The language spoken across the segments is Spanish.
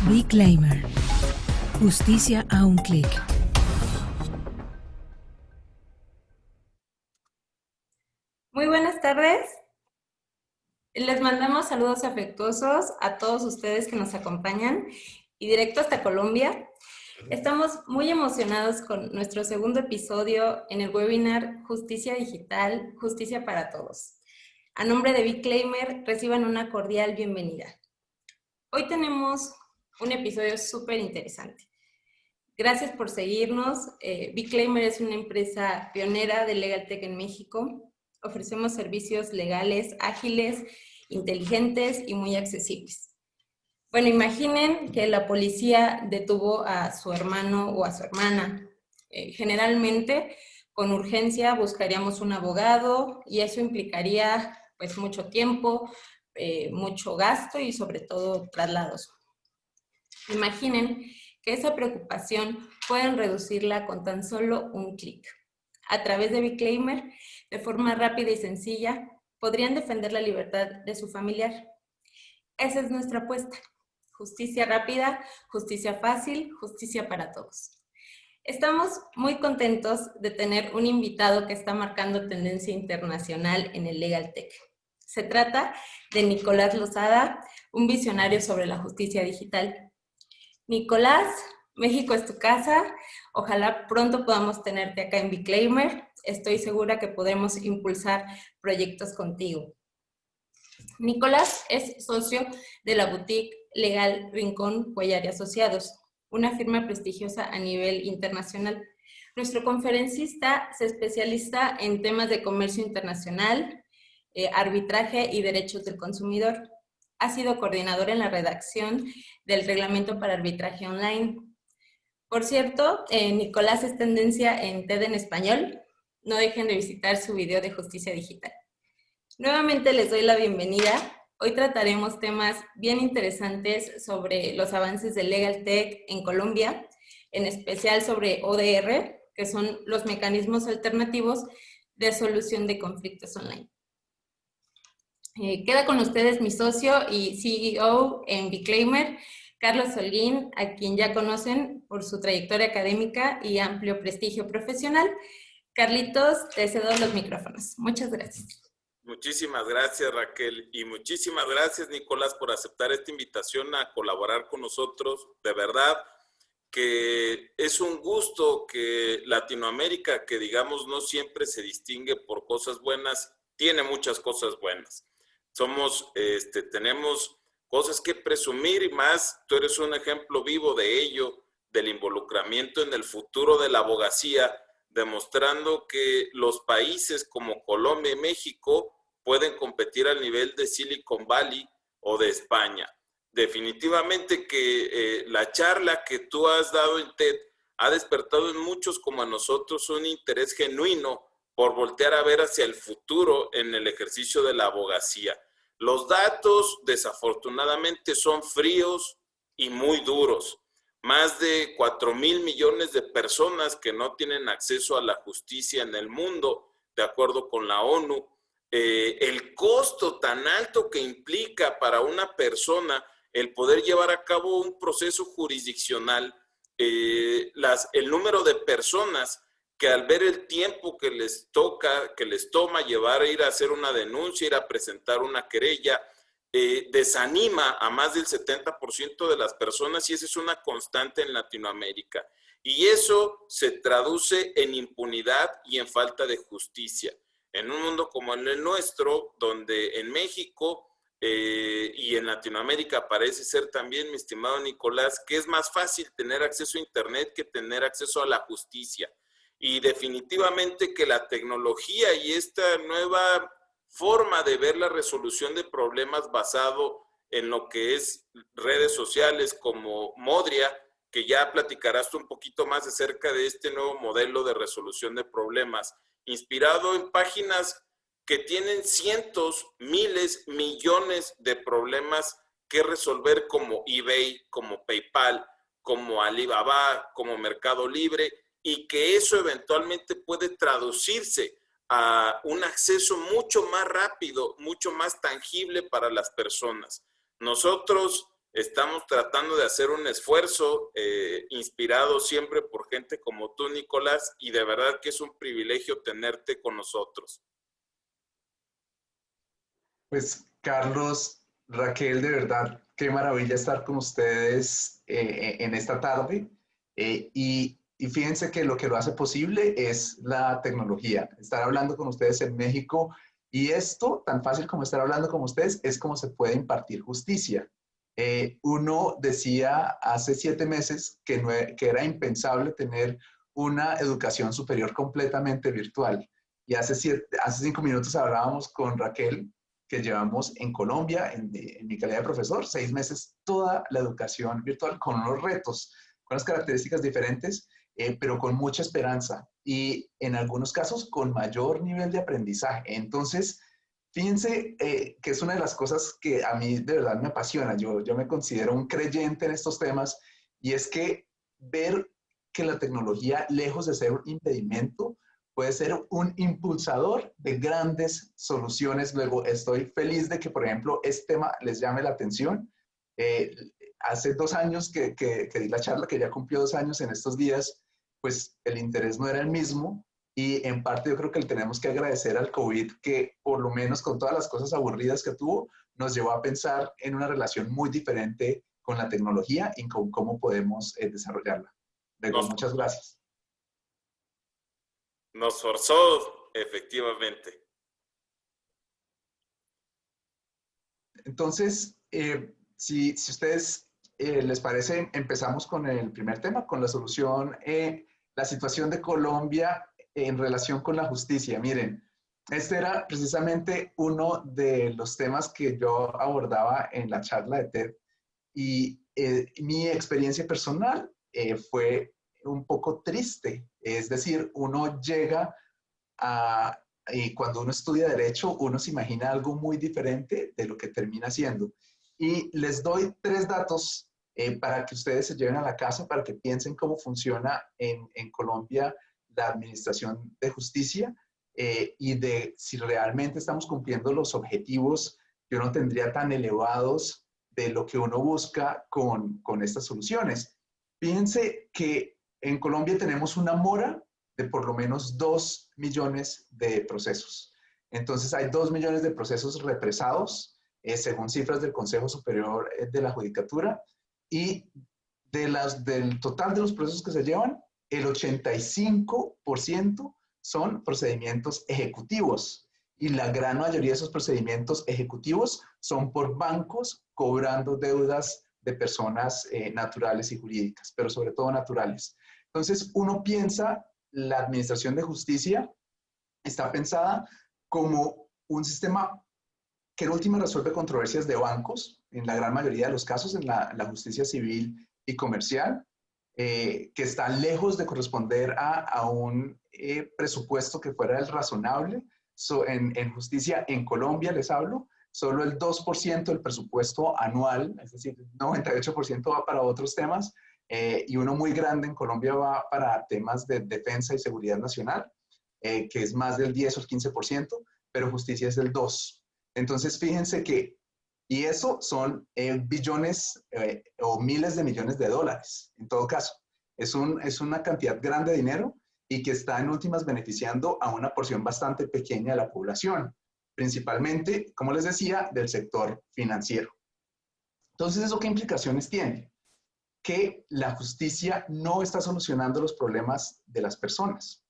Reclaimer. Justicia a un clic. Muy buenas tardes. Les mandamos saludos afectuosos a todos ustedes que nos acompañan y directo hasta Colombia. Estamos muy emocionados con nuestro segundo episodio en el webinar Justicia Digital, Justicia para Todos. A nombre de Reclaimer, reciban una cordial bienvenida. Hoy tenemos un episodio súper interesante. Gracias por seguirnos. Reclaimer es una empresa pionera de Legal Tech en México. Ofrecemos servicios legales ágiles, inteligentes y muy accesibles. Bueno, imaginen que la policía detuvo a su hermano o a su hermana. Generalmente, con urgencia buscaríamos un abogado y eso implicaría pues mucho tiempo, mucho gasto y sobre todo traslados. Imaginen que esa preocupación pueden reducirla con tan solo un clic. A través de Reclaimer, de forma rápida y sencilla, podrían defender la libertad de su familiar. Esa es nuestra apuesta. Justicia rápida, justicia fácil, justicia para todos. Estamos muy contentos de tener un invitado que está marcando tendencia internacional en el Legal Tech. Se trata de Nicolás Lozada, un visionario sobre la justicia digital. Nicolás, México es tu casa. Ojalá pronto podamos tenerte acá en Reclaimer. Estoy segura que podremos impulsar proyectos contigo. Nicolás es socio de la boutique legal Rincón Cuellar y Asociados, una firma prestigiosa a nivel internacional. Nuestro conferencista se especializa en temas de comercio internacional, arbitraje y derechos del consumidor. Ha sido coordinador en la redacción del reglamento para arbitraje online. Por cierto, Nicolás es tendencia en TED en español. No dejen de visitar su video de justicia digital. Nuevamente les doy la bienvenida. Hoy trataremos temas bien interesantes sobre los avances de Legal Tech en Colombia, en especial sobre ODR, que son los mecanismos alternativos de solución de conflictos online. Queda con ustedes mi socio y CEO en Reclaimer, Carlos Holguín, a quien ya conocen por su trayectoria académica y amplio prestigio profesional. Carlitos, te cedo los micrófonos. Muchas gracias. Muchísimas gracias, Raquel, y muchísimas gracias, Nicolás, por aceptar esta invitación a colaborar con nosotros. De verdad que es un gusto que Latinoamérica, que digamos no siempre se distingue por cosas buenas, tiene muchas cosas buenas. Tenemos cosas que presumir y más, tú eres un ejemplo vivo de ello, del involucramiento en el futuro de la abogacía, demostrando que los países como Colombia y México pueden competir al nivel de Silicon Valley o de España. Definitivamente que la charla que tú has dado en TED ha despertado en muchos como a nosotros un interés genuino por voltear a ver hacia el futuro en el ejercicio de la abogacía. Los datos, desafortunadamente, son fríos y muy duros. Más de 4,000 millones de personas que no tienen acceso a la justicia en el mundo, de acuerdo con la ONU. El costo tan alto que implica para una persona el poder llevar a cabo un proceso jurisdiccional, el número de personas que al ver el tiempo que les toma llevar a ir a hacer una denuncia, ir a presentar una querella, desanima a más del 70% de las personas, y esa es una constante en Latinoamérica. Y eso se traduce en impunidad y en falta de justicia. En un mundo como el nuestro, donde en México y en Latinoamérica parece ser también, mi estimado Nicolás, que es más fácil tener acceso a Internet que tener acceso a la justicia. Y definitivamente que la tecnología y esta nueva forma de ver la resolución de problemas basado en lo que es redes sociales como Modria, que ya platicarás tú un poquito más acerca de este nuevo modelo de resolución de problemas, inspirado en páginas que tienen cientos, miles, millones de problemas que resolver, como eBay, como PayPal, como Alibaba, como Mercado Libre, y que eso eventualmente puede traducirse a un acceso mucho más rápido, mucho más tangible para las personas. Nosotros Estamos tratando de hacer un esfuerzo inspirado siempre por gente como tú, Nicolás, y de verdad que es un privilegio tenerte con nosotros. Pues Carlos, Raquel, de verdad, qué maravilla estar con ustedes en esta tarde. Y fíjense que lo hace posible es la tecnología. Estar hablando con ustedes en México y esto, tan fácil como estar hablando con ustedes, es como se puede impartir justicia. Uno decía hace 7 meses que era impensable tener una educación superior completamente virtual. Y hace 5 minutos hablábamos con Raquel que llevamos en Colombia, en mi calidad de profesor, 6 meses, toda la educación virtual con unos retos, con unas características diferentes, pero con mucha esperanza y en algunos casos con mayor nivel de aprendizaje. Entonces, fíjense que es una de las cosas que a mí de verdad me apasiona. Yo me considero un creyente en estos temas y es que ver que la tecnología, lejos de ser un impedimento, puede ser un impulsador de grandes soluciones. Luego, estoy feliz de que, por ejemplo, este tema les llame la atención. Hace 2 años que di la charla, que ya cumplió 2 años en estos días, pues el interés no era el mismo. Y en parte yo creo que le tenemos que agradecer al COVID que, por lo menos con todas las cosas aburridas que tuvo, nos llevó a pensar en una relación muy diferente con la tecnología y con cómo podemos desarrollarla. Luego, muchas gracias. Nos forzó, efectivamente. Entonces, si ustedes les parece, empezamos con el primer tema, con la solución, la situación de Colombia en relación con la justicia. Miren, este era precisamente uno de los temas que yo abordaba en la charla de TED y mi experiencia personal fue un poco triste. Es decir, uno llega y cuando uno estudia derecho, uno se imagina algo muy diferente de lo que termina siendo. Y les doy 3 datos para que ustedes se lleven a la casa, para que piensen cómo funciona en Colombia la administración de justicia y de si realmente estamos cumpliendo los objetivos que uno tendría tan elevados de lo que uno busca con estas soluciones. Fíjense que en Colombia tenemos una mora de por lo menos 2 millones de procesos. Entonces hay 2 millones de procesos represados, según cifras del Consejo Superior de la Judicatura, y del total de los procesos que se llevan, el 85% son procedimientos ejecutivos. Y la gran mayoría de esos procedimientos ejecutivos son por bancos cobrando deudas de personas naturales y jurídicas, pero sobre todo naturales. Entonces, uno piensa, la administración de justicia está pensada como un sistema que en última resuelve controversias de bancos, en la gran mayoría de los casos, en la justicia civil y comercial, que está lejos de corresponder a un presupuesto que fuera el razonable. En justicia en Colombia, les hablo, solo el 2% del presupuesto anual, es decir, el 98% va para otros temas, y uno muy grande en Colombia va para temas de defensa y seguridad nacional, que es más del 10 o el 15%, pero justicia es el 2%. Entonces, fíjense que, y eso son billones o miles de millones de dólares, en todo caso. Es una cantidad grande de dinero y que está en últimas beneficiando a una porción bastante pequeña de la población, principalmente, como les decía, del sector financiero. Entonces, ¿eso qué implicaciones tiene? Que la justicia no está solucionando los problemas de las personas.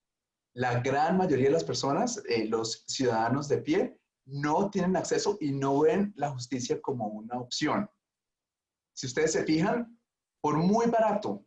La gran mayoría de las personas, los ciudadanos de pie, no tienen acceso y no ven la justicia como una opción. Si ustedes se fijan, por muy barato,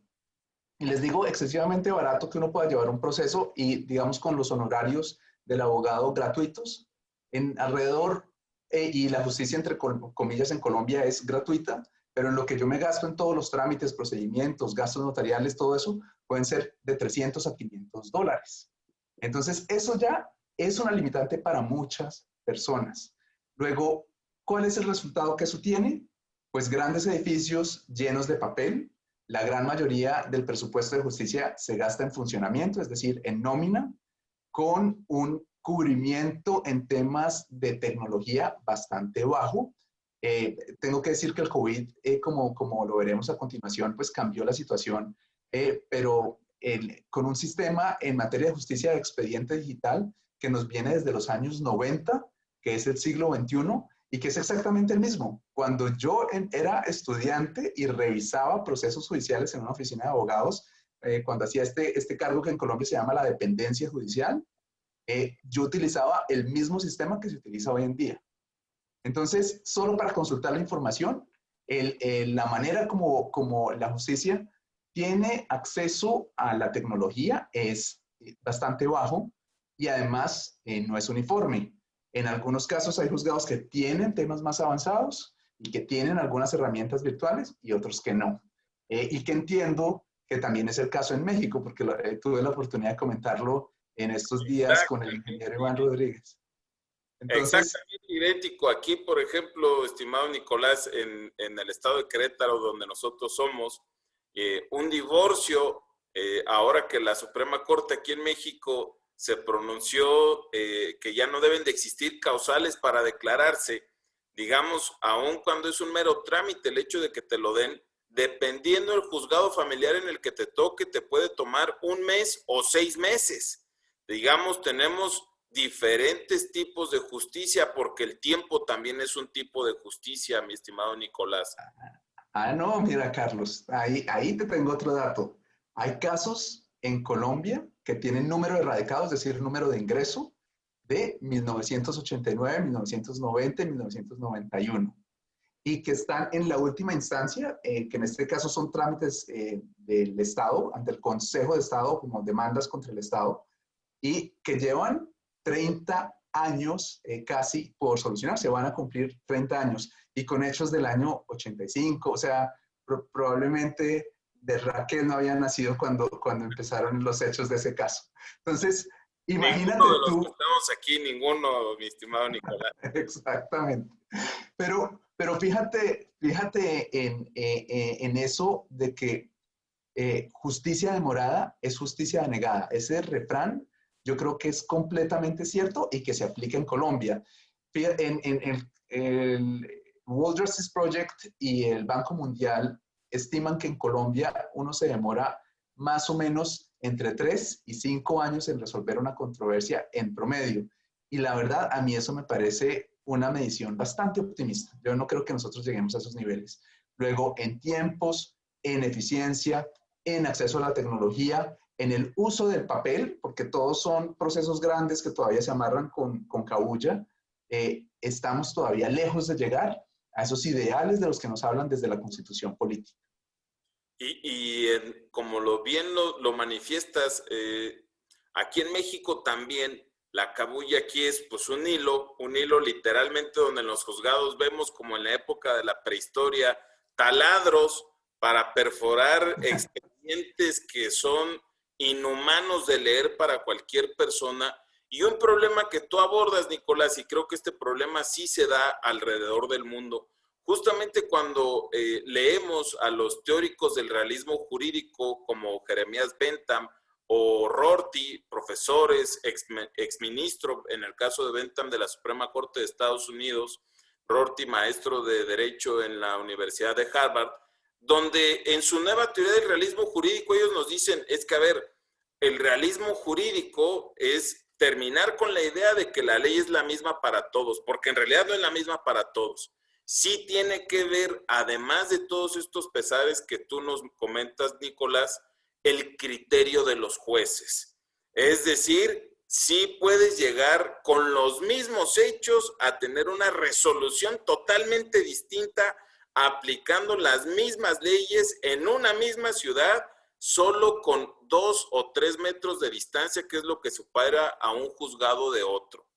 y les digo excesivamente barato que uno pueda llevar un proceso y digamos con los honorarios del abogado gratuitos, en alrededor, y la justicia entre comillas en Colombia es gratuita, pero en lo que yo me gasto en todos los trámites, procedimientos, gastos notariales, todo eso, pueden ser de $300 a $500. Entonces, eso ya es una limitante para muchas personas. Luego, ¿cuál es el resultado que eso tiene? Pues grandes edificios llenos de papel. La gran mayoría del presupuesto de justicia se gasta en funcionamiento, es decir, en nómina, con un cubrimiento en temas de tecnología bastante bajo. Tengo que decir que el COVID, como lo veremos a continuación, pues cambió la situación, pero con un sistema en materia de justicia de expediente digital que nos viene desde los años 90, que es el siglo XXI, y que es exactamente el mismo. Cuando yo era estudiante y revisaba procesos judiciales en una oficina de abogados, cuando hacía este cargo que en Colombia se llama la dependencia judicial, yo utilizaba el mismo sistema que se utiliza hoy en día. Entonces, solo para consultar la información, la manera como la justicia tiene acceso a la tecnología es bastante bajo y además no es uniforme. En algunos casos hay juzgados que tienen temas más avanzados y que tienen algunas herramientas virtuales y otros que no. Y que entiendo que también es el caso en México, porque tuve la oportunidad de comentarlo en estos días con el ingeniero Iván Rodríguez. Entonces, exactamente idéntico. Aquí, por ejemplo, estimado Nicolás, en el estado de Querétaro, donde nosotros somos, un divorcio, ahora que la Suprema Corte aquí en México se pronunció que ya no deben de existir causales para declararse, digamos, aun cuando es un mero trámite el hecho de que te lo den, dependiendo del juzgado familiar en el que te toque, te puede tomar 1 mes o 6 meses. Digamos, tenemos diferentes tipos de justicia, porque el tiempo también es un tipo de justicia, mi estimado Nicolás. No, mira, Carlos, ahí te tengo otro dato. Hay casos en Colombia que tienen número de radicados, es decir, número de ingreso, de 1989, 1990 y 1991, y que están en la última instancia, que en este caso son trámites del Estado, ante el Consejo de Estado, como demandas contra el Estado, y que llevan 30 años casi por solucionar, se van a cumplir 30 años, y con hechos del año 85, o sea, probablemente de Raquel no había nacido cuando empezaron los hechos de ese caso. Entonces, imagínate ninguno de los tú. que estamos aquí, ninguno, mi estimado Nicolás. Exactamente. Pero fíjate en eso de que justicia demorada es justicia denegada. Ese refrán yo creo que es completamente cierto y que se aplica en Colombia. En el World Justice Project y el Banco Mundial estiman que en Colombia uno se demora más o menos entre 3 y 5 años en resolver una controversia en promedio. Y la verdad, a mí eso me parece una medición bastante optimista. Yo no creo que nosotros lleguemos a esos niveles. Luego, en tiempos, en eficiencia, en acceso a la tecnología, en el uso del papel, porque todos son procesos grandes que todavía se amarran con cabulla, estamos todavía lejos de llegar a esos ideales de los que nos hablan desde la Constitución política. Como bien lo manifiestas, aquí en México también la cabulla aquí es pues un hilo literalmente donde en los juzgados vemos como en la época de la prehistoria taladros para perforar expedientes que son inhumanos de leer para cualquier persona. Y un problema que tú abordas, Nicolás, y creo que este problema sí se da alrededor del mundo, justamente cuando leemos a los teóricos del realismo jurídico como Jeremías Bentham o Rorty, profesores, exministro en el caso de Bentham de la Suprema Corte de Estados Unidos, Rorty, maestro de Derecho en la Universidad de Harvard, donde en su nueva teoría del realismo jurídico ellos nos dicen, es que a ver, el realismo jurídico es terminar con la idea de que la ley es la misma para todos, porque en realidad no es la misma para todos. Sí tiene que ver, además de todos estos pesares que tú nos comentas, Nicolás, el criterio de los jueces. Es decir, sí puedes llegar con los mismos hechos a tener una resolución totalmente distinta, aplicando las mismas leyes en una misma ciudad, solo con 2 o 3 metros de distancia, que es lo que separa a un juzgado de otro.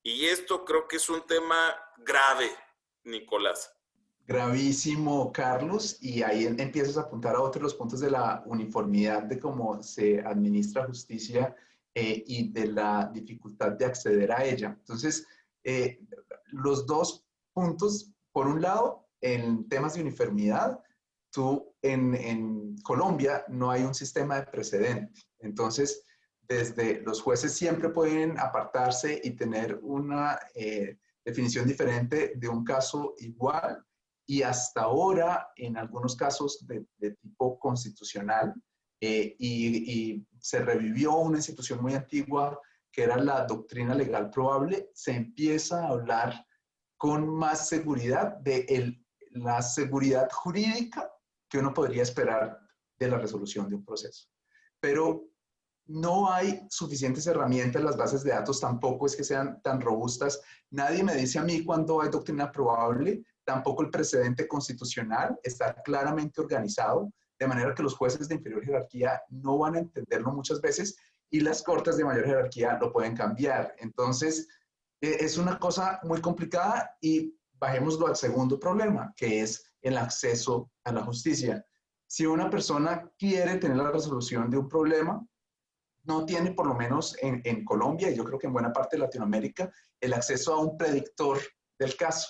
Y esto creo que es un tema grave, Nicolás. Gravísimo, Carlos, y ahí empiezas a apuntar a otros los puntos de la uniformidad de cómo se administra justicia y de la dificultad de acceder a ella. Entonces, los dos puntos, por un lado, en temas de uniformidad, tú en Colombia no hay un sistema de precedente. Entonces, desde los jueces siempre pueden apartarse y tener una definición diferente de un caso igual, y hasta ahora en algunos casos de tipo constitucional, y se revivió una institución muy antigua que era la doctrina legal probable, se empieza a hablar con más seguridad de la seguridad jurídica que uno podría esperar de la resolución de un proceso. Pero no hay suficientes herramientas, las bases de datos tampoco es que sean tan robustas. Nadie me dice a mí cuando hay doctrina probable, tampoco el precedente constitucional está claramente organizado, de manera que los jueces de inferior jerarquía no van a entenderlo muchas veces y las cortes de mayor jerarquía lo pueden cambiar. Entonces, es una cosa muy complicada y bajémoslo al segundo problema, que es el acceso a la justicia. Si una persona quiere tener la resolución de un problema, no tiene, por lo menos en Colombia, y yo creo que en buena parte de Latinoamérica, el acceso a un predictor del caso,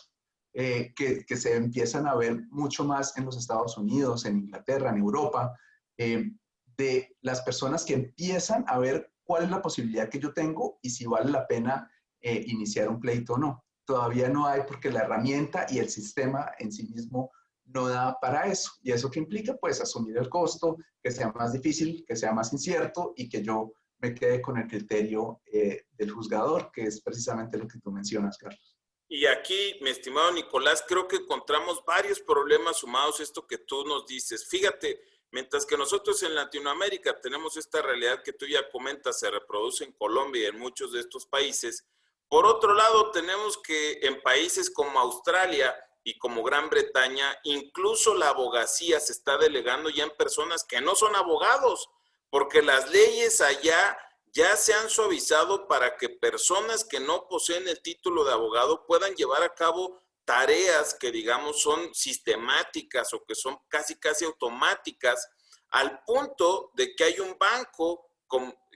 que se empiezan a ver mucho más en los Estados Unidos, en Inglaterra, en Europa, de las personas que empiezan a ver cuál es la posibilidad que yo tengo y si vale la pena iniciar un pleito o no. Todavía no hay porque la herramienta y el sistema en sí mismo no da para eso. ¿Y eso qué implica? Pues asumir el costo, que sea más difícil, que sea más incierto y que yo me quede con el criterio del juzgador, que es precisamente lo que tú mencionas, Carlos. Y aquí, mi estimado Nicolás, creo que encontramos varios problemas sumados a esto que tú nos dices. Fíjate, mientras que nosotros en Latinoamérica tenemos esta realidad que tú ya comentas, se reproduce en Colombia y en muchos de estos países, por otro lado tenemos que en países como Australia y como Gran Bretaña, incluso la abogacía se está delegando ya en personas que no son abogados, porque las leyes allá ya se han suavizado para que personas que no poseen el título de abogado puedan llevar a cabo tareas que, digamos, son sistemáticas o que son casi automáticas, al punto de que hay un banco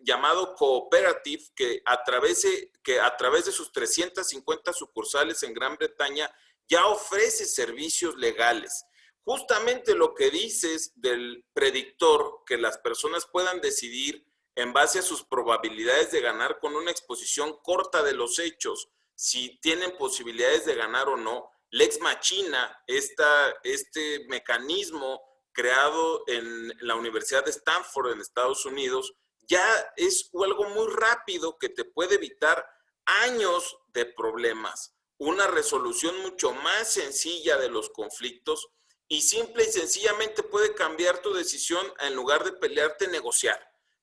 llamado Cooperative que a través de sus 350 sucursales en Gran Bretaña ya ofrece servicios legales. Justamente lo que dices del predictor, que las personas puedan decidir en base a sus probabilidades de ganar con una exposición corta de los hechos, si tienen posibilidades de ganar o no. Lex Machina, este mecanismo creado en la Universidad de Stanford en Estados Unidos, ya es algo muy rápido que te puede evitar años de problemas, una resolución mucho más sencilla de los conflictos y simple y sencillamente puede cambiar tu decisión en lugar de pelearte, negociar,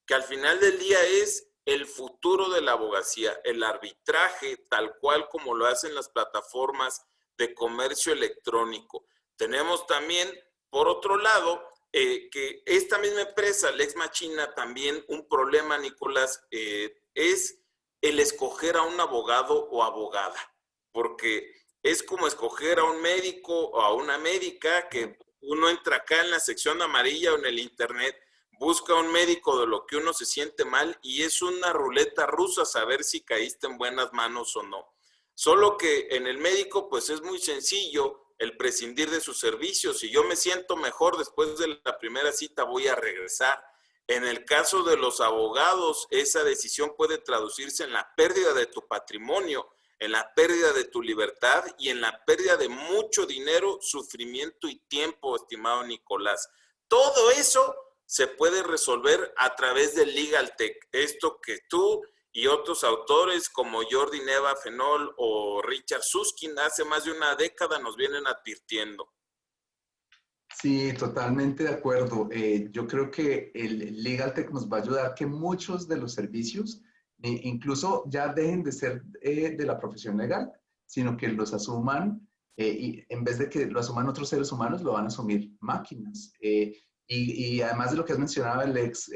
que al final del día es el futuro de la abogacía, el arbitraje tal cual como lo hacen las plataformas de comercio electrónico. Tenemos también, por otro lado, que esta misma empresa, Lex Machina, también un problema, Nicolás, es el escoger a un abogado o abogada, porque es como escoger a un médico o a una médica, que uno entra acá en la sección amarilla o en el internet, busca un médico de lo que uno se siente mal y es una ruleta rusa saber si caíste en buenas manos o no. Solo que en el médico pues es muy sencillo el prescindir de sus servicios. Si yo me siento mejor después de la primera cita, voy a regresar. En el caso de los abogados, esa decisión puede traducirse en la pérdida de tu patrimonio, en la pérdida de tu libertad y en la pérdida de mucho dinero, sufrimiento y tiempo, estimado Nicolás. Todo eso se puede resolver a través del Legal Tech. Esto que tú y otros autores como Jordi Neva Fenol o Richard Susskind hace más de una década nos vienen advirtiendo. Sí, totalmente de acuerdo. Yo creo que el Legal Tech nos va a ayudar a que muchos de los servicios incluso ya dejen de ser de la profesión legal, sino que los asuman y en vez de que lo asuman otros seres humanos, lo van a asumir máquinas. Y además de lo que has mencionado, el Lex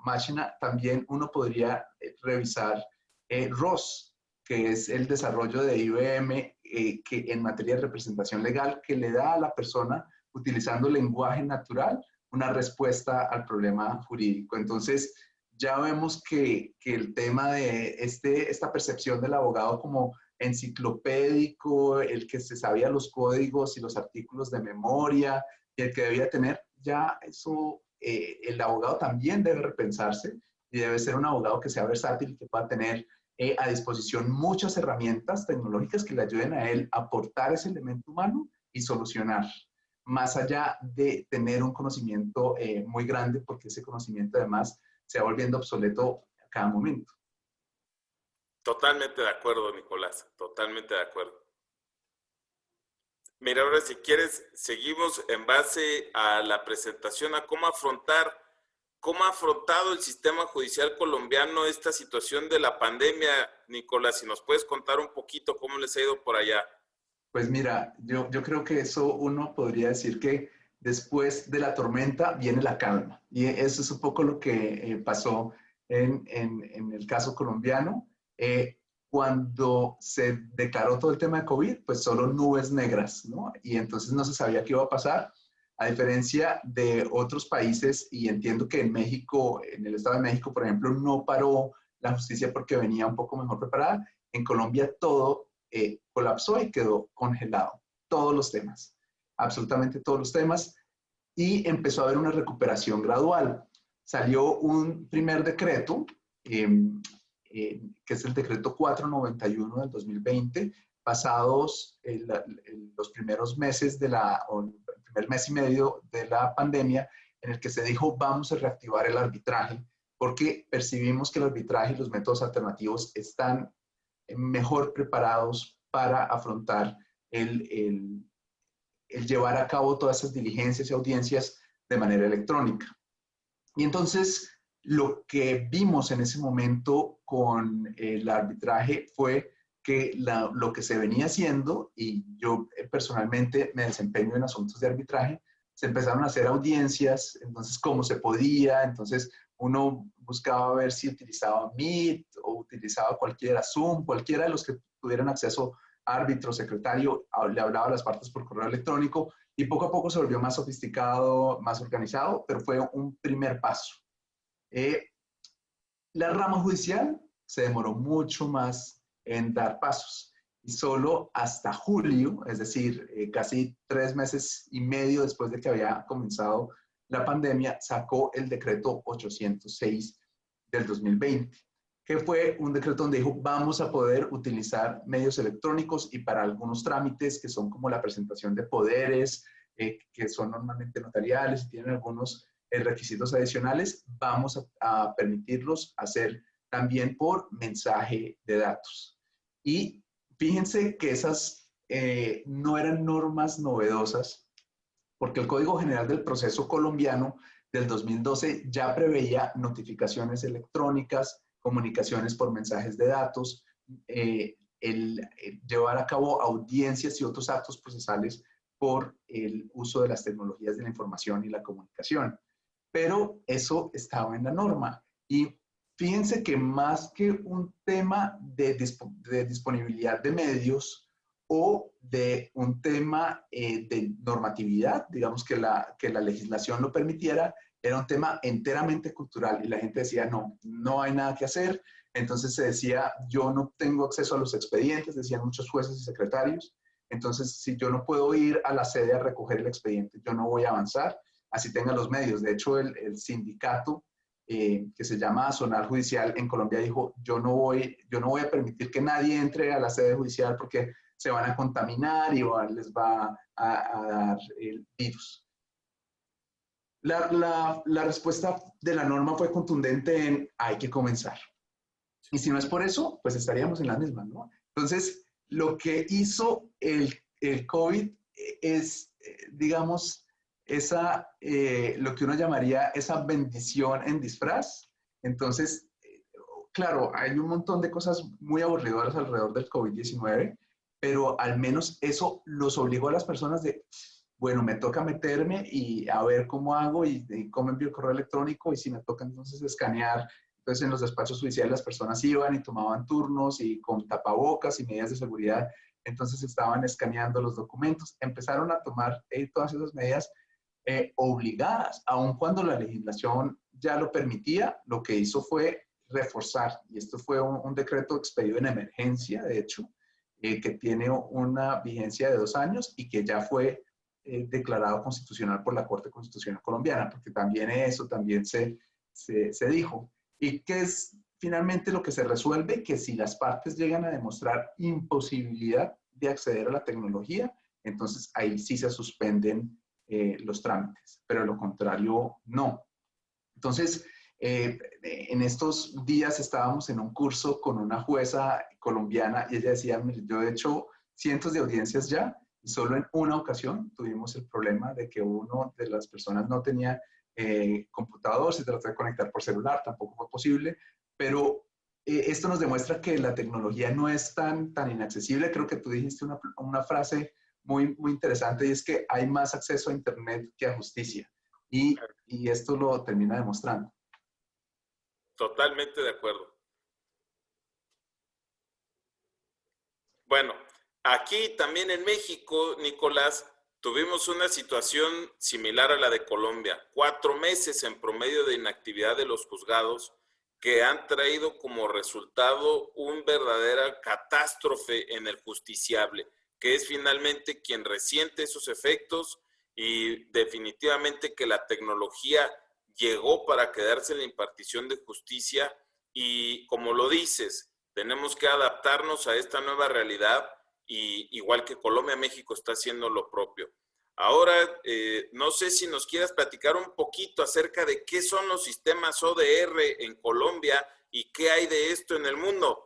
Machina, también uno podría revisar ROS, que es el desarrollo de IBM que en materia de representación legal, que le da a la persona, utilizando lenguaje natural, una respuesta al problema jurídico. Entonces, ya vemos que el tema de esta percepción del abogado como enciclopédico, el que se sabía los códigos y los artículos de memoria, y el que debía tener, ya eso, el abogado también debe repensarse y debe ser un abogado que sea versátil, que pueda tener a disposición muchas herramientas tecnológicas que le ayuden a él a aportar ese elemento humano y solucionar, más allá de tener un conocimiento muy grande, porque ese conocimiento además se va volviendo obsoleto a cada momento. Totalmente de acuerdo, Nicolás, totalmente de acuerdo. Mira, ahora si quieres, seguimos en base a la presentación, a cómo ha afrontado el sistema judicial colombiano esta situación de la pandemia. Nicolás, si nos puedes contar un poquito cómo les ha ido por allá. Pues mira, yo creo que eso uno podría decir que después de la tormenta viene la calma. Y eso es un poco lo que pasó en el caso colombiano. Cuando se declaró todo el tema de COVID, pues solo nubes negras, ¿no? Y entonces no se sabía qué iba a pasar. A diferencia de otros países, y entiendo que en México, en el Estado de México, por ejemplo, no paró la justicia porque venía un poco mejor preparada. En Colombia todo colapsó y quedó congelado. Todos los temas, absolutamente todos los temas. Y empezó a haber una recuperación gradual. Salió un primer decreto, que es el decreto 491 del 2020, pasados los primeros meses o el primer mes y medio de la pandemia, en el que se dijo vamos a reactivar el arbitraje, porque percibimos que el arbitraje y los métodos alternativos están mejor preparados para afrontar el llevar a cabo todas esas diligencias y audiencias de manera electrónica. Y entonces lo que vimos en ese momento con el arbitraje fue que lo que se venía haciendo, y yo personalmente me desempeño en asuntos de arbitraje, se empezaron a hacer audiencias, entonces cómo se podía, entonces uno buscaba ver si utilizaba Meet o utilizaba cualquiera, Zoom, cualquiera de los que tuvieran acceso a árbitro, secretario, le hablaba a las partes por correo electrónico, y poco a poco se volvió más sofisticado, más organizado, pero fue un primer paso. La rama judicial se demoró mucho más en dar pasos, y solo hasta julio, es decir, casi 3 meses y medio después de que había comenzado la pandemia, sacó el decreto 806 del 2020, que fue un decreto donde dijo vamos a poder utilizar medios electrónicos, y para algunos trámites que son como la presentación de poderes, que son normalmente notariales y tienen algunos requisitos adicionales, vamos a permitirlos hacer también por mensaje de datos. Y fíjense que esas no eran normas novedosas, porque el Código General del Proceso colombiano del 2012 ya preveía notificaciones electrónicas, comunicaciones por mensajes de datos, el llevar a cabo audiencias y otros actos procesales por el uso de las tecnologías de la información y la comunicación. Pero eso estaba en la norma. Y fíjense que más que un tema de disponibilidad de medios o de un tema de normatividad, digamos que la legislación lo permitiera, era un tema enteramente cultural, y la gente decía no hay nada que hacer. Entonces se decía yo no tengo acceso a los expedientes, decían muchos jueces y secretarios. Entonces, si yo no puedo ir a la sede a recoger el expediente, yo no voy a avanzar, así tenga los medios. De hecho, el sindicato que se llama Zonal Judicial en Colombia dijo, yo no voy a permitir que nadie entre a la sede judicial porque se van a contaminar y les va a dar el virus. La respuesta de la norma fue contundente en hay que comenzar. Y si no es por eso, pues estaríamos en la misma, ¿no? Entonces, lo que hizo el COVID es, digamos, lo que uno llamaría esa bendición en disfraz. Entonces, claro, hay un montón de cosas muy aburridoras alrededor del COVID-19, pero al menos eso los obligó a las personas de, bueno, me toca meterme y a ver cómo hago y cómo envío el correo electrónico, y si me toca entonces escanear. Entonces, en los despachos judiciales las personas iban y tomaban turnos y con tapabocas y medidas de seguridad, entonces estaban escaneando los documentos. Empezaron a tomar todas esas medidas obligadas, aun cuando la legislación ya lo permitía. Lo que hizo fue reforzar, y esto fue un decreto expedido en emergencia, de hecho, que tiene una vigencia de 2 años y que ya fue declarado constitucional por la Corte Constitucional Colombiana, porque también eso también se dijo. ¿Y qué finalmente lo que se resuelve, que si las partes llegan a demostrar imposibilidad de acceder a la tecnología, entonces ahí sí se suspenden los trámites, pero lo contrario no. Entonces, en estos días estábamos en un curso con una jueza colombiana y ella decía, mire, yo he hecho cientos de audiencias ya y solo en una ocasión tuvimos el problema de que una de las personas no tenía computador, se trató de conectar por celular, tampoco fue posible, pero esto nos demuestra que la tecnología no es tan inaccesible. Creo que tú dijiste una frase muy interesante y es que hay más acceso a Internet que a justicia y esto lo termina demostrando. Totalmente de acuerdo. Bueno, aquí también en México, Nicolás, tuvimos una situación similar a la de Colombia. 4 meses en promedio de inactividad de los juzgados que han traído como resultado una verdadera catástrofe en el justiciable, que es finalmente quien resiente esos efectos y definitivamente que la tecnología llegó para quedarse en la impartición de justicia y como lo dices, tenemos que adaptarnos a esta nueva realidad y igual que Colombia, México está haciendo lo propio. Ahora, no sé si nos quieras platicar un poquito acerca de qué son los sistemas ODR en Colombia y qué hay de esto en el mundo.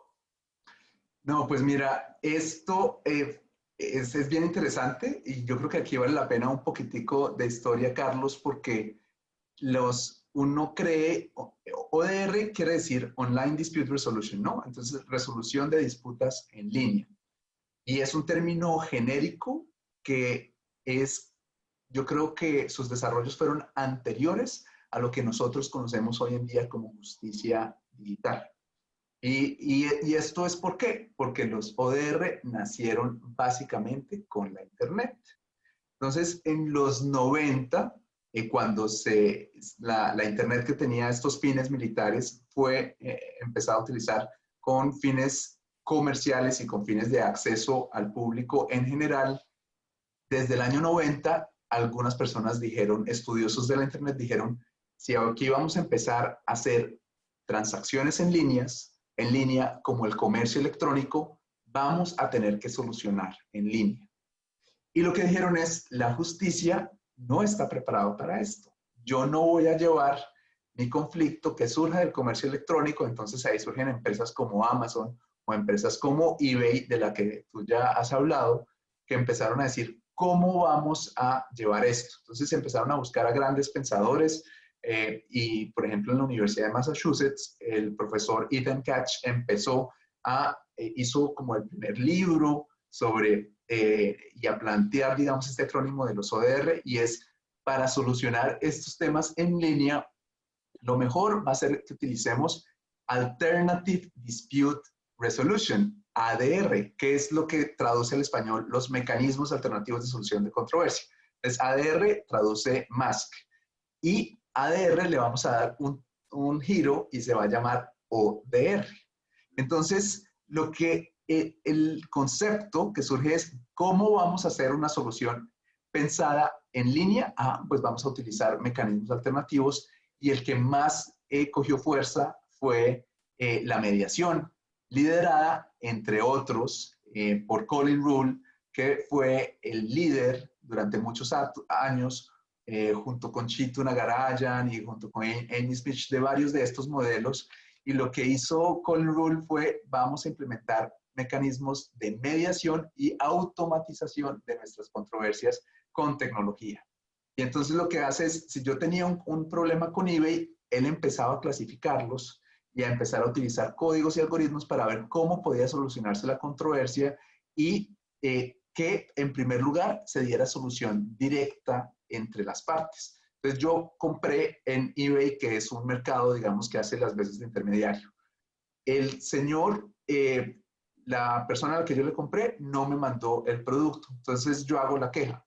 No, pues mira, esto es bien interesante y yo creo que aquí vale la pena un poquitico de historia, Carlos, porque uno cree, ODR quiere decir Online Dispute Resolution, ¿no? Entonces, resolución de disputas en línea. Y es un término genérico que yo creo que sus desarrollos fueron anteriores a lo que nosotros conocemos hoy en día como justicia digital. Y esto es ¿por qué? Porque los ODR nacieron básicamente con la Internet. Entonces, en los 90, cuando la Internet que tenía estos fines militares fue empezada a utilizar con fines comerciales y con fines de acceso al público en general, desde el año 90, algunas personas dijeron, estudiosos de la Internet dijeron, si aquí vamos a empezar a hacer transacciones en línea, como el comercio electrónico, vamos a tener que solucionar en línea. Y lo que dijeron es, la justicia no está preparada para esto. Yo no voy a llevar mi conflicto que surja del comercio electrónico, entonces ahí surgen empresas como Amazon o empresas como eBay, de la que tú ya has hablado, que empezaron a decir, ¿cómo vamos a llevar esto? Entonces empezaron a buscar a grandes pensadores y, por ejemplo, en la Universidad de Massachusetts, el profesor Ethan Katz hizo como el primer libro sobre y a plantear, digamos, este acrónimo de los ODR, y es para solucionar estos temas en línea, lo mejor va a ser que utilicemos Alternative Dispute Resolution, ADR, que es lo que traduce al español los mecanismos alternativos de solución de controversia. Entonces, ADR traduce MASC, y ADR le vamos a dar un giro y se va a llamar ODR. Entonces, el concepto que surge es cómo vamos a hacer una solución pensada en línea. Pues vamos a utilizar mecanismos alternativos y el que más cogió fuerza fue la mediación, liderada, entre otros, por Colin Rule, que fue el líder durante muchos años, junto con Chitu Nagarajan y junto con Amy Smith, de varios de estos modelos. Y lo que hizo Colin Rule fue, vamos a implementar mecanismos de mediación y automatización de nuestras controversias con tecnología. Y entonces lo que hace es, si yo tenía un problema con eBay, él empezaba a clasificarlos y a empezar a utilizar códigos y algoritmos para ver cómo podía solucionarse la controversia y que, en primer lugar, se diera solución directa entre las partes. Entonces, yo compré en eBay, que es un mercado, digamos, que hace las veces de intermediario. El señor, la persona a la que yo le compré, no me mandó el producto. Entonces, yo hago la queja.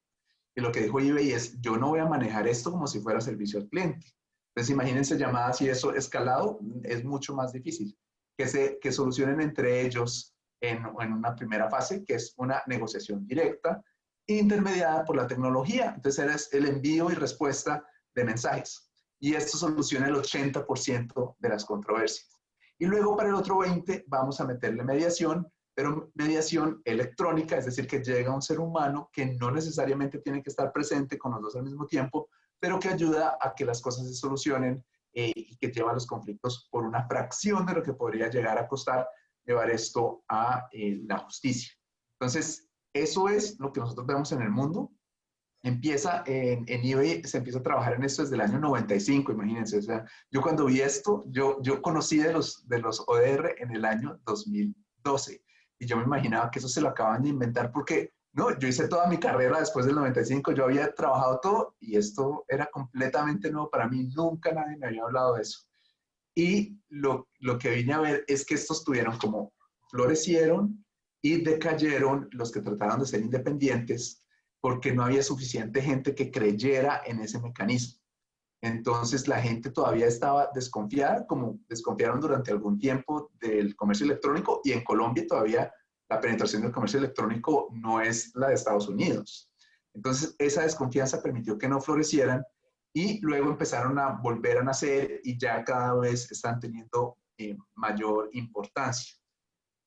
Y lo que dijo eBay es, yo no voy a manejar esto como si fuera servicio al cliente. Entonces, imagínense llamadas y eso escalado es mucho más difícil. Que solucionen entre ellos en una primera fase, que es una negociación directa, intermediada por la tecnología. Entonces, es el envío y respuesta de mensajes. Y esto soluciona el 80% de las controversias. Y luego para el otro 20 vamos a meterle mediación, pero mediación electrónica, es decir, que llega un ser humano que no necesariamente tiene que estar presente con los dos al mismo tiempo, pero que ayuda a que las cosas se solucionen y que lleva los conflictos por una fracción de lo que podría llegar a costar llevar esto a la justicia. Entonces, eso es lo que nosotros vemos en el mundo. Empieza en eBay, se empieza a trabajar en esto desde el año 95, imagínense. O sea, yo cuando vi esto, yo conocí de los ODR en el año 2012 y yo me imaginaba que eso se lo acaban de inventar porque, no, yo hice toda mi carrera después del 95, yo había trabajado todo y esto era completamente nuevo para mí, nunca nadie me había hablado de eso. Y lo que vine a ver es que estos tuvieron como florecieron y decayeron los que trataron de ser independientes porque no había suficiente gente que creyera en ese mecanismo. Entonces la gente todavía estaba desconfiada, como desconfiaron durante algún tiempo del comercio electrónico, y en Colombia todavía la penetración del comercio electrónico no es la de Estados Unidos. Entonces esa desconfianza permitió que no florecieran y luego empezaron a volver a nacer y ya cada vez están teniendo mayor importancia.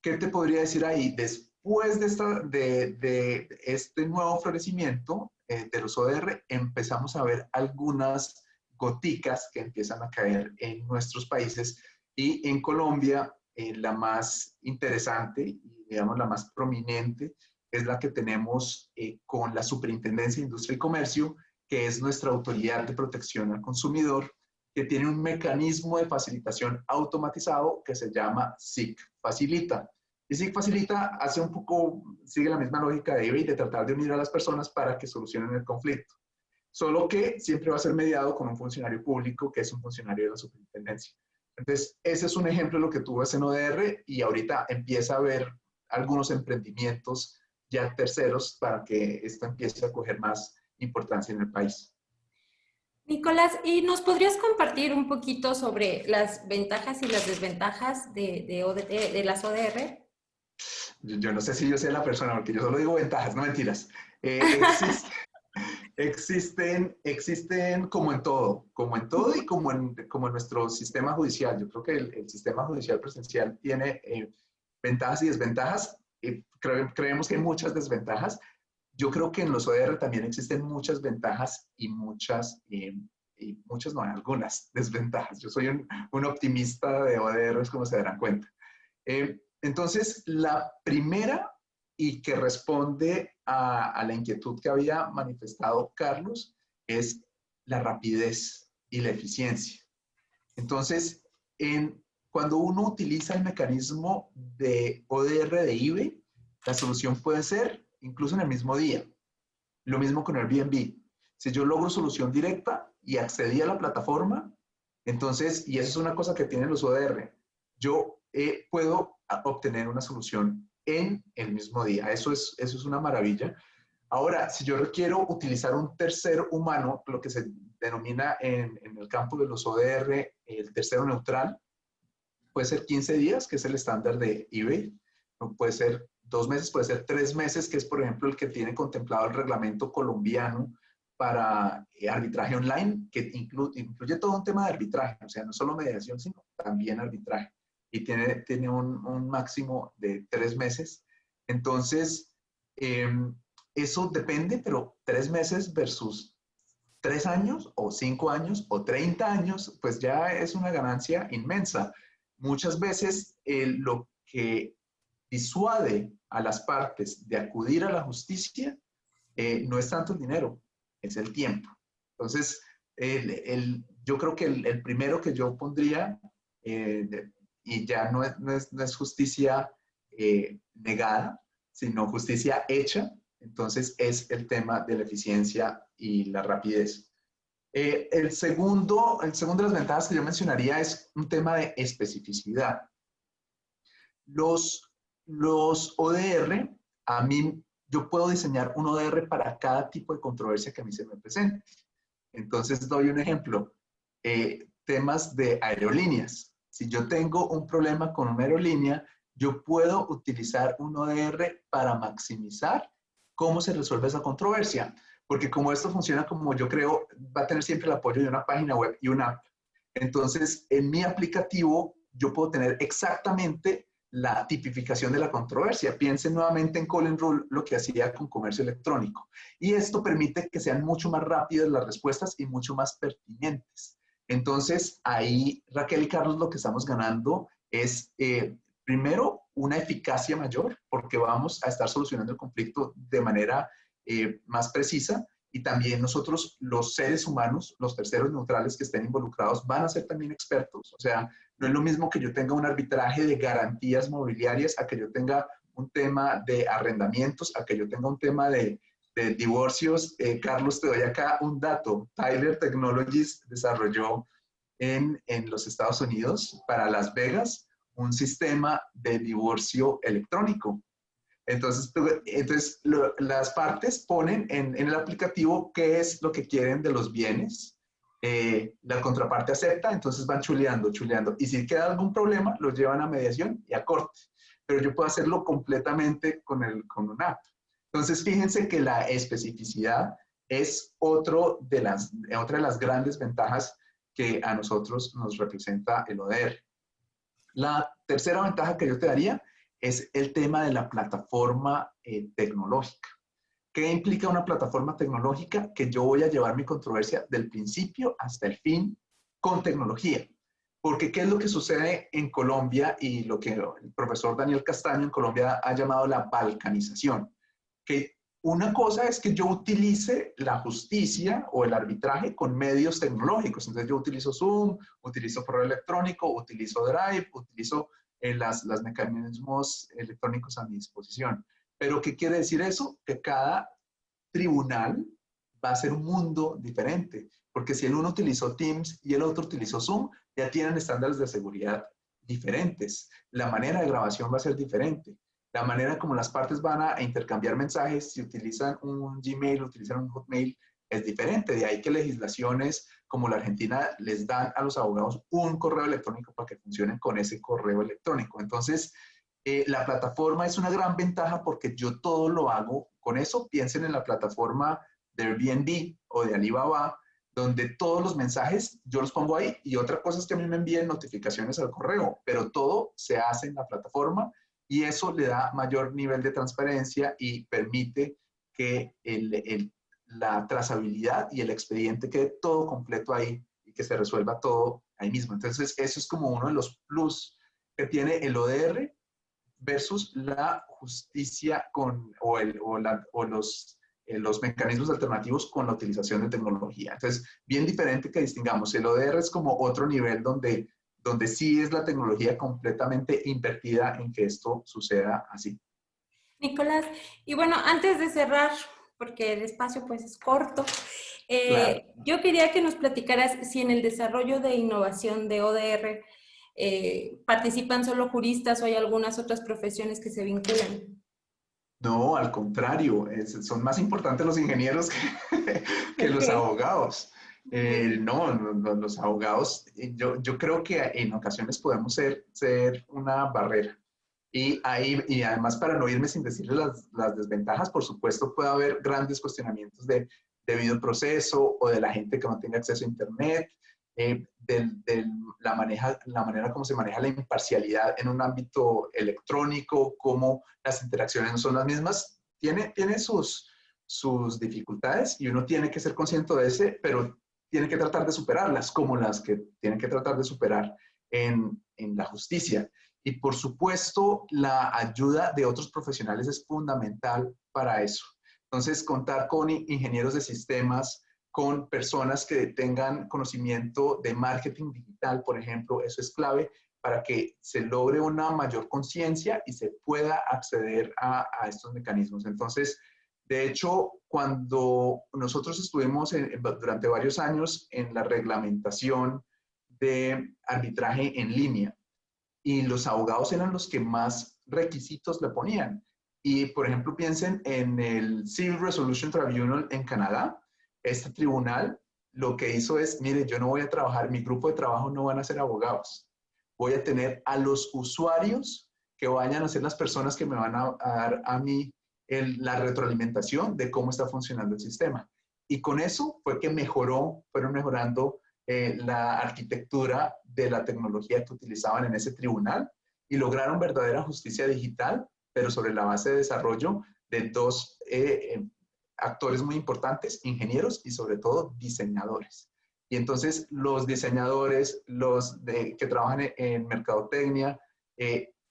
¿Qué te podría decir ahí? Después de este nuevo florecimiento de los ODR, empezamos a ver algunas goticas que empiezan a caer en nuestros países y en Colombia la más interesante y digamos la más prominente es la que tenemos con la Superintendencia de Industria y Comercio, que es nuestra autoridad de protección al consumidor, que tiene un mecanismo de facilitación automatizado que se llama SIC Facilita. Y SIC Facilita hace un poco, sigue la misma lógica de eBay de tratar de unir a las personas para que solucionen el conflicto. Solo que siempre va a ser mediado con un funcionario público que es un funcionario de la superintendencia. Entonces, ese es un ejemplo de lo que tuvo en ODR y ahorita empieza a haber algunos emprendimientos ya terceros para que esto empiece a coger más importancia en el país. Nicolás, ¿y nos podrías compartir un poquito sobre las ventajas y las desventajas de las ODR? Yo no sé si yo sea la persona, porque yo solo digo ventajas, no mentiras. Existen como en todo y como en nuestro sistema judicial. Yo creo que el sistema judicial presencial tiene ventajas y desventajas. Creemos que hay muchas desventajas. Yo creo que en los ODR también existen muchas ventajas y muchas no, algunas desventajas. Yo soy un optimista de ODRs, como se darán cuenta. Entonces, la primera, y que responde a la inquietud que había manifestado Carlos, es la rapidez y la eficiencia. Entonces, cuando uno utiliza el mecanismo de ODR de eBay, la solución puede ser incluso en el mismo día. Lo mismo con Airbnb. Si yo logro solución directa y accedí a la plataforma, entonces, y eso es una cosa que tienen los ODR, yo puedo obtener una solución en el mismo día. Eso es una maravilla. Ahora, si yo quiero utilizar un tercer humano, lo que se denomina en el campo de los ODR el tercero neutral, puede ser 15 días, que es el estándar de eBay, puede ser 2 meses, puede ser 3 meses, que es, por ejemplo, el que tiene contemplado el reglamento colombiano para arbitraje online, que incluye todo un tema de arbitraje, o sea, no solo mediación, sino también arbitraje. Y tiene un máximo de 3 meses. Entonces, eso depende, pero 3 meses versus 3 años, o 5 años, o 30 años, pues ya es una ganancia inmensa. Muchas veces lo que disuade a las partes de acudir a la justicia no es tanto el dinero, es el tiempo. Entonces, yo creo que el primero que yo pondría, y ya no es justicia negada, sino justicia hecha, entonces es el tema de la eficiencia y la rapidez. El segundo de las ventajas que yo mencionaría es un tema de especificidad. Los ODR, yo puedo diseñar un ODR para cada tipo de controversia que a mí se me presente. Entonces, doy un ejemplo. Temas de aerolíneas. Si yo tengo un problema con una aerolínea, yo puedo utilizar un ODR para maximizar cómo se resuelve esa controversia. Porque como esto funciona como yo creo, va a tener siempre el apoyo de una página web y una app. Entonces, en mi aplicativo, yo puedo tener exactamente la tipificación de la controversia. Piensen nuevamente en Colin Rule, lo que hacía con comercio electrónico. Y esto permite que sean mucho más rápidas las respuestas y mucho más pertinentes. Entonces, ahí, Raquel y Carlos, lo que estamos ganando es, primero, una eficacia mayor, porque vamos a estar solucionando el conflicto de manera más precisa, y también nosotros, los seres humanos, los terceros neutrales que estén involucrados, van a ser también expertos. O sea, no es lo mismo que yo tenga un arbitraje de garantías mobiliarias a que yo tenga un tema de arrendamientos, a que yo tenga un tema de divorcios. Carlos, te doy acá un dato. Tyler Technologies desarrolló en los Estados Unidos, para Las Vegas, un sistema de divorcio electrónico. Entonces, las partes ponen en el aplicativo qué es lo que quieren de los bienes. La contraparte acepta, entonces van chuleando. Y si queda algún problema, los llevan a mediación y a corte. Pero yo puedo hacerlo completamente con una app. Entonces, fíjense que la especificidad es otra de las grandes ventajas que a nosotros nos representa el ODR. La tercera ventaja que yo te daría es el tema de la plataforma tecnológica. ¿Qué implica una plataforma tecnológica? Que yo voy a llevar mi controversia del principio hasta el fin con tecnología. Porque ¿qué es lo que sucede en Colombia y lo que el profesor Daniel Castaño en Colombia ha llamado la balcanización? Que una cosa es que yo utilice la justicia o el arbitraje con medios tecnológicos. Entonces yo utilizo Zoom, utilizo correo electrónico, utilizo Drive, utilizo los mecanismos electrónicos a mi disposición. Pero ¿qué quiere decir eso? Que cada tribunal va a ser un mundo diferente. Porque si el uno utilizó Teams y el otro utilizó Zoom, ya tienen estándares de seguridad diferentes. La manera de grabación va a ser diferente. La manera como las partes van a intercambiar mensajes, si utilizan un Gmail o utilizan un Hotmail, es diferente. De ahí que legislaciones como la Argentina les dan a los abogados un correo electrónico para que funcionen con ese correo electrónico. Entonces, la plataforma es una gran ventaja porque yo todo lo hago con eso. Piensen en la plataforma de Airbnb o de Alibaba, donde todos los mensajes yo los pongo ahí, y otra cosa es que a mí me envíen notificaciones al correo, pero todo se hace en la plataforma y eso le da mayor nivel de transparencia y permite que la trazabilidad y el expediente quede todo completo ahí y que se resuelva todo ahí mismo. Entonces, eso es como uno de los plus que tiene el ODR versus la justicia los mecanismos alternativos con la utilización de tecnología. Entonces, bien diferente que distingamos. El ODR es como otro nivel donde sí es la tecnología completamente invertida en que esto suceda así. Nicolás, y bueno, antes de cerrar, porque el espacio pues es corto, Claro. yo quería que nos platicaras si en el desarrollo de innovación de ODR participan solo juristas o hay algunas otras profesiones que se vinculan. No, al contrario, son más importantes los ingenieros que los abogados. No, los abogados, yo creo que en ocasiones podemos ser una barrera. Y además, para no irme sin decirles las desventajas, por supuesto puede haber grandes cuestionamientos de debido proceso o de la gente que no tenga acceso a Internet, la manera como se maneja la imparcialidad en un ámbito electrónico, cómo las interacciones no son las mismas. Tiene sus dificultades y uno tiene que ser consciente de ese, pero tiene que tratar de superarlas, como las que tienen que tratar de superar en la justicia. Y por supuesto, la ayuda de otros profesionales es fundamental para eso. Entonces, contar con ingenieros de sistemas, con personas que tengan conocimiento de marketing digital, por ejemplo, eso es clave para que se logre una mayor conciencia y se pueda acceder a estos mecanismos. Entonces, de hecho, cuando nosotros estuvimos durante varios años en la reglamentación de arbitraje en línea, y los abogados eran los que más requisitos le ponían. Y, por ejemplo, piensen en el Civil Resolution Tribunal en Canadá. Este tribunal lo que hizo es, mire, yo no voy a trabajar, mi grupo de trabajo no van a ser abogados. Voy a tener a los usuarios que vayan a ser las personas que me van a dar a mí la retroalimentación de cómo está funcionando el sistema. Y con eso fue que fueron mejorando la arquitectura de la tecnología que utilizaban en ese tribunal y lograron verdadera justicia digital, pero sobre la base de desarrollo de dos actores muy importantes, ingenieros y sobre todo diseñadores. Y entonces los diseñadores, que trabajan en mercadotecnia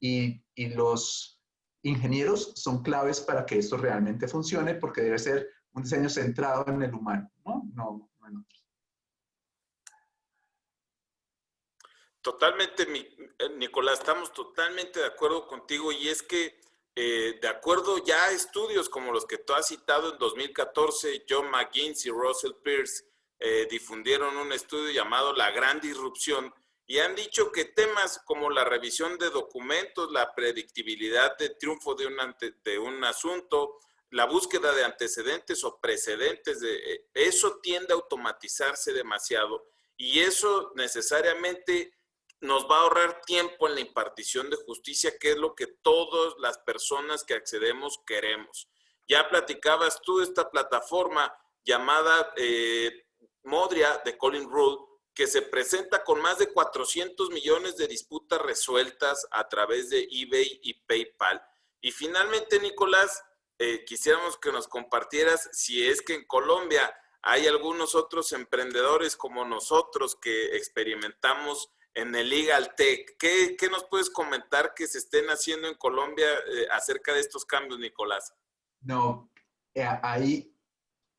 y los ingenieros son claves para que esto realmente funcione, porque debe ser un diseño centrado en el humano, no en otros. Totalmente, Nicolás, estamos totalmente de acuerdo contigo, y es que de acuerdo ya a estudios como los que tú has citado en 2014, John McGinnis y Russell Pearce difundieron un estudio llamado La Gran Disrupción, y han dicho que temas como la revisión de documentos, la predictibilidad de triunfo de un asunto, la búsqueda de antecedentes o precedentes, eso tiende a automatizarse demasiado, y eso necesariamente nos va a ahorrar tiempo en la impartición de justicia, que es lo que todas las personas que accedemos queremos. Ya platicabas tú de esta plataforma llamada Modria de Colin Rule, que se presenta con más de 400 millones de disputas resueltas a través de eBay y PayPal. Y finalmente, Nicolás, quisiéramos que nos compartieras si es que en Colombia hay algunos otros emprendedores como nosotros que experimentamos en el Legal Tech. ¿Qué nos puedes comentar que se estén haciendo en Colombia acerca de estos cambios, Nicolás? No, hay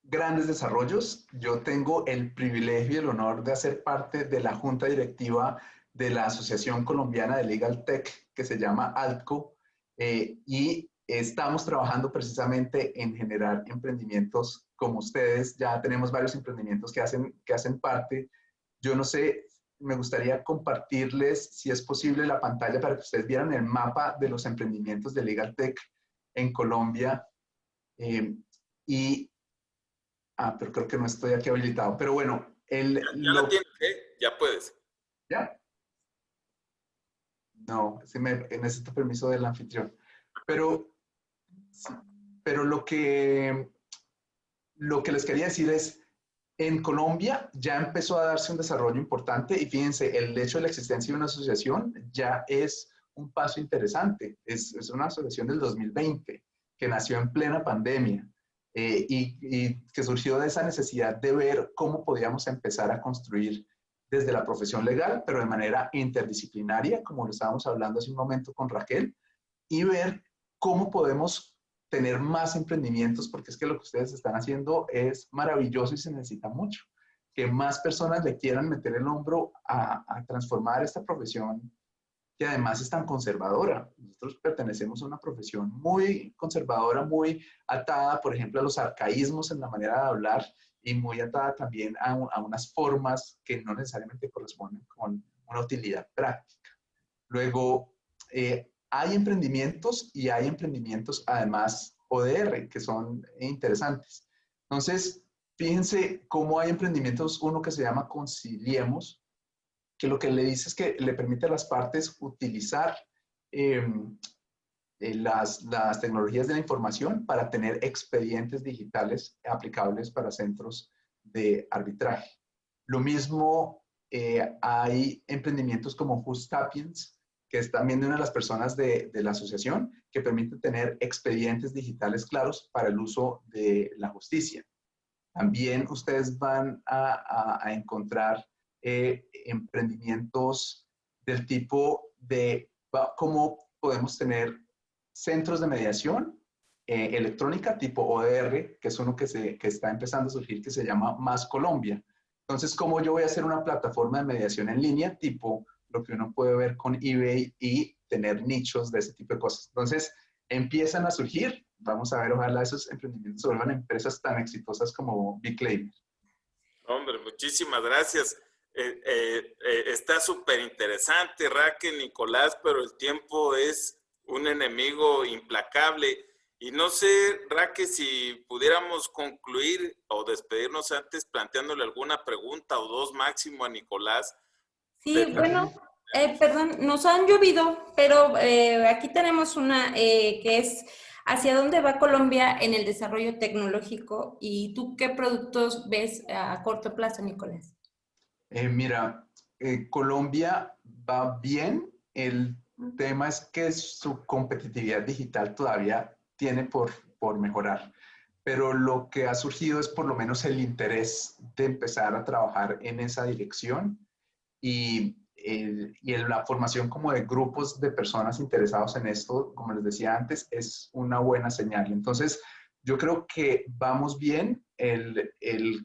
grandes desarrollos. Yo tengo el privilegio y el honor de hacer parte de la junta directiva de la Asociación Colombiana de Legal Tech, que se llama ALTCO, y estamos trabajando precisamente en generar emprendimientos como ustedes. Ya tenemos varios emprendimientos que hacen parte. Yo no sé, me gustaría compartirles, si es posible, la pantalla para que ustedes vieran el mapa de los emprendimientos de Legal Tech en Colombia. Pero creo que no estoy aquí habilitado. Pero bueno, ya la tienes, ya puedes. ¿Ya? No, necesito permiso del anfitrión. Pero lo que les quería decir es, en Colombia ya empezó a darse un desarrollo importante y fíjense, el hecho de la existencia de una asociación ya es un paso interesante. Es una asociación del 2020 que nació en plena pandemia y que surgió de esa necesidad de ver cómo podíamos empezar a construir desde la profesión legal, pero de manera interdisciplinaria, como lo estábamos hablando hace un momento con Raquel, y ver cómo podemos tener más emprendimientos, porque es que lo que ustedes están haciendo es maravilloso y se necesita mucho. Que más personas le quieran meter el hombro a transformar esta profesión, que además es tan conservadora. Nosotros pertenecemos a una profesión muy conservadora, muy atada, por ejemplo, a los arcaísmos en la manera de hablar y muy atada también a unas formas que no necesariamente corresponden con una utilidad práctica. Luego, hay emprendimientos y hay emprendimientos además ODR que son interesantes. Entonces, fíjense cómo hay emprendimientos, uno que se llama Conciliemos, que lo que le dice es que le permite a las partes utilizar las tecnologías de la información para tener expedientes digitales aplicables para centros de arbitraje. Lo mismo, hay emprendimientos como Just Sapiens, que es también de una de las personas de la asociación, que permite tener expedientes digitales claros para el uso de la justicia. También ustedes van a encontrar emprendimientos del tipo de cómo podemos tener centros de mediación electrónica tipo ODR, que es uno que está empezando a surgir, que se llama Más Colombia. Entonces, ¿cómo yo voy a hacer una plataforma de mediación en línea tipo lo que uno puede ver con eBay y tener nichos de ese tipo de cosas? Entonces, empiezan a surgir. Vamos a ver, ojalá esos emprendimientos se vuelvan empresas tan exitosas como BigClaimer. Hombre, muchísimas gracias. Está súper interesante, Raquel, Nicolás, pero el tiempo es un enemigo implacable. Y no sé, Raquel, si pudiéramos concluir o despedirnos antes planteándole alguna pregunta o dos máximo a Nicolás. Sí, bueno, perdón, nos han llovido, pero aquí tenemos una que es ¿hacia dónde va Colombia en el desarrollo tecnológico? ¿Y tú qué productos ves a corto plazo, Nicolás? Mira, Colombia va bien. El tema es que su competitividad digital todavía tiene por mejorar. Pero lo que ha surgido es por lo menos el interés de empezar a trabajar en esa dirección y en la formación como de grupos de personas interesados en esto, como les decía antes, es una buena señal. Entonces, yo creo que vamos bien. El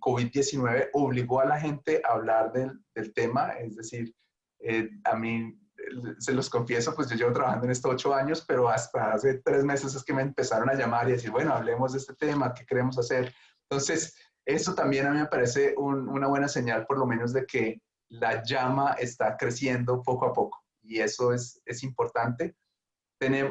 COVID-19 obligó a la gente a hablar del tema, es decir, a mí, se los confieso, pues yo llevo trabajando en esto 8 años, pero hasta hace 3 meses es que me empezaron a llamar y decir, bueno, hablemos de este tema, ¿qué queremos hacer? Entonces, eso también a mí me parece una buena señal, por lo menos de que la llama está creciendo poco a poco y eso es importante.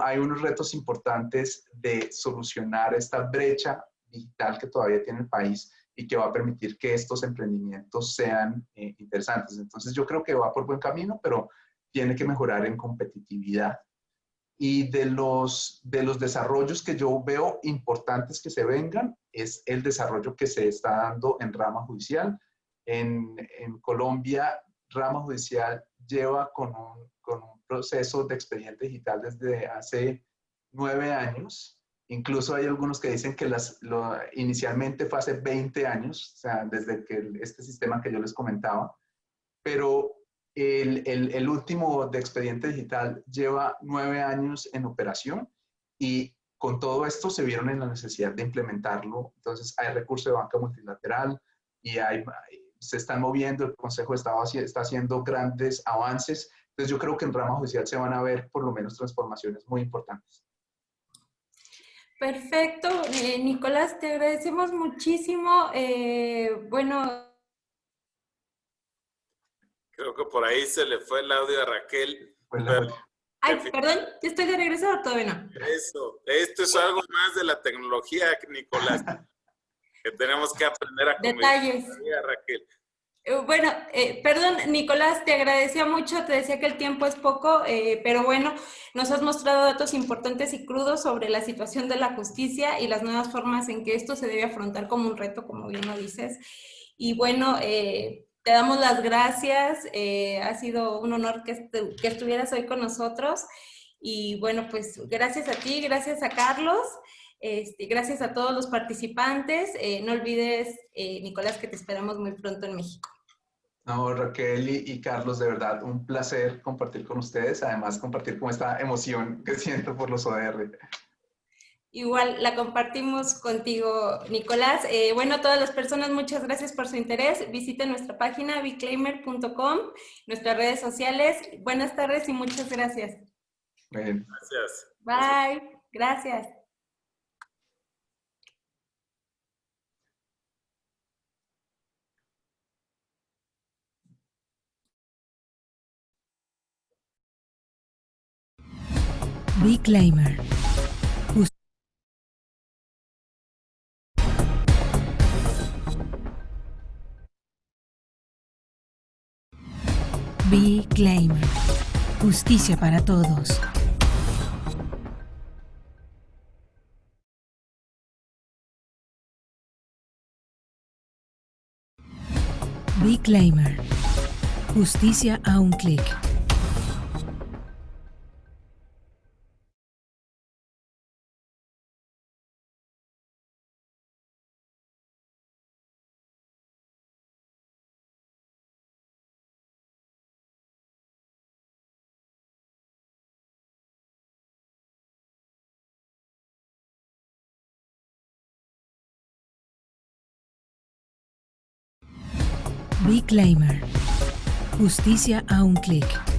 Hay unos retos importantes de solucionar esta brecha digital que todavía tiene el país y que va a permitir que estos emprendimientos sean interesantes. Entonces yo creo que va por buen camino, pero tiene que mejorar en competitividad. Y de los desarrollos que yo veo importantes que se vengan, es el desarrollo que se está dando en rama judicial. En Colombia, rama judicial lleva con un proceso de expediente digital desde hace 9 años. Incluso hay algunos que dicen que inicialmente fue hace 20 años, o sea, desde que este sistema que yo les comentaba, pero el último de expediente digital lleva 9 años en operación y con todo esto se vieron en la necesidad de implementarlo. Entonces hay recurso de banca multilateral y se están moviendo, el Consejo de Estado está haciendo grandes avances. Entonces yo creo que en rama judicial se van a ver por lo menos transformaciones muy importantes. Perfecto, Nicolás, te agradecemos muchísimo. Bueno, Creo que por ahí se le fue el audio a Raquel. ay, perdón, ¿ya estoy de regreso o todavía no? Esto es algo más de la tecnología, Nicolás, que tenemos que aprender a convivir. Detalles. Raquel. Bueno, perdón, Nicolás, te agradecía mucho, te decía que el tiempo es poco, pero bueno, nos has mostrado datos importantes y crudos sobre la situación de la justicia y las nuevas formas en que esto se debe afrontar como un reto, como bien lo dices. Y bueno, te damos las gracias, ha sido un honor que estuvieras hoy con nosotros. Y bueno, pues gracias a ti, gracias a Carlos. Gracias a todos los participantes. No olvides, Nicolás, que te esperamos muy pronto en México. No, Raquel y Carlos, de verdad, un placer compartir con ustedes, además compartir con esta emoción que siento por los ODR. Igual la compartimos contigo, Nicolás. Bueno, a todas las personas, muchas gracias por su interés. Visiten nuestra página bclaimer.com, nuestras redes sociales. Buenas tardes y muchas gracias. Bien. Gracias. Bye. Gracias. bclaimer. bclaimer. Justicia para todos. bclaimer. Justicia a un clic. bclaimer. Justicia a un clic.